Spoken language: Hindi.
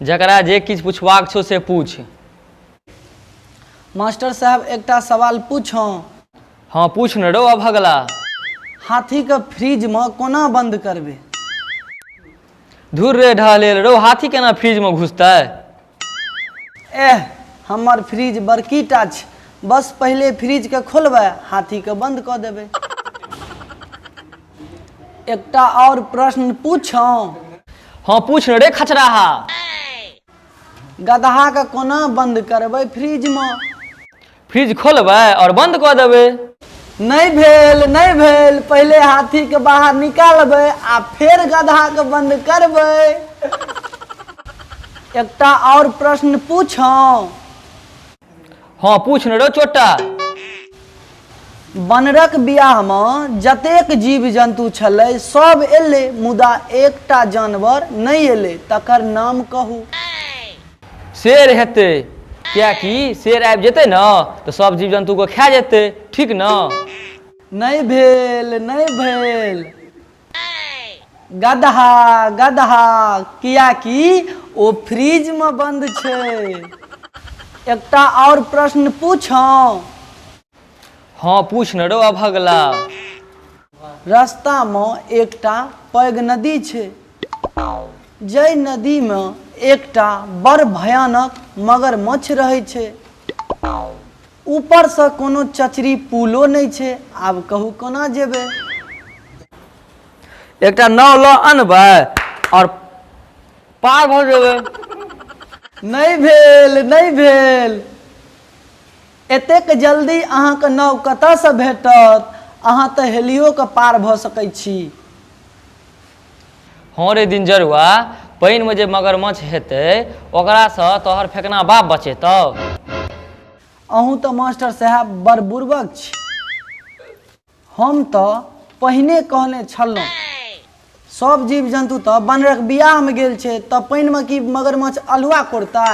जकरा जे किछु पुछबाक छौ से पूछ। मास्टर साहब एकटा सवाल पूछो। हाँ पूछ न रौ अभगला। हाथी के फ्रिज में कोना बंद करबे? धुर रे ढालेल रौ, हाथी केना फ्रिज में घुसतै? एह हमर फ्रिज बड़कीटा छै, बस पहले फ्रिज के खोलबै हाथी के बंद कऽ देबै। एकटा और प्रश्न पूछो। हाँ पूछ न रे खचराहा। गदहा के कोना बंद करबै फ्रिज में? फ्रिज खोलबै और बंद कऽ देबै। नहीं भेल, पहले हाथी के बाहर निकालबै आ फिर गदहा के बंद करबै। एकटा और प्रश्न पूछो। हाँ पूछ न रौ चोटा। बनरक बियाह में जतेक जीव जंतु छलै सब एलै, मुदा एकटा जानवर नहीं एलै, तकर नाम कहू। शेर हेतै, कियाकि शेर आबि जेतै न तऽ सब जीव जंतु को खा जेतै, ठीक न? नहीं भेल। गदहा, कियाकि ओ फ्रिज में बंद छै। एकटा और प्रश्न पूछो। हाँ पूछ न रौ अभगला। रास्ता में एकटा पैघ नदी छै, जै नदी में एकटा बड़ भयानक मगरमच्छ रहै छै। ऊपर से कोनो चचरी पुलो नहीं छै, आब कहू कोना जेबै? एकटा नाव लऽ अनबै और पार भऽ जेबै। नहीं भेल। एतेक जल्दी अहाँके नाव कतऽसँ भेटत? अहाँ तऽ हेलियो के पार भऽ सकै छी। हाँ रे दिनजरुआ, पानि में जे मगरमच्छ हेतै ओकरासँ तोहर फेकना बाप बचेतौ। अहूँ तऽ मास्टर साहब बड़ बुर्बक छी। हम तऽ पहिने कहने छलहुँ सब जीव जंतु तऽ बनरक बियाह में गेल छै, तऽ पानि में की मगरमच्छ अल्हुआ कोरतै?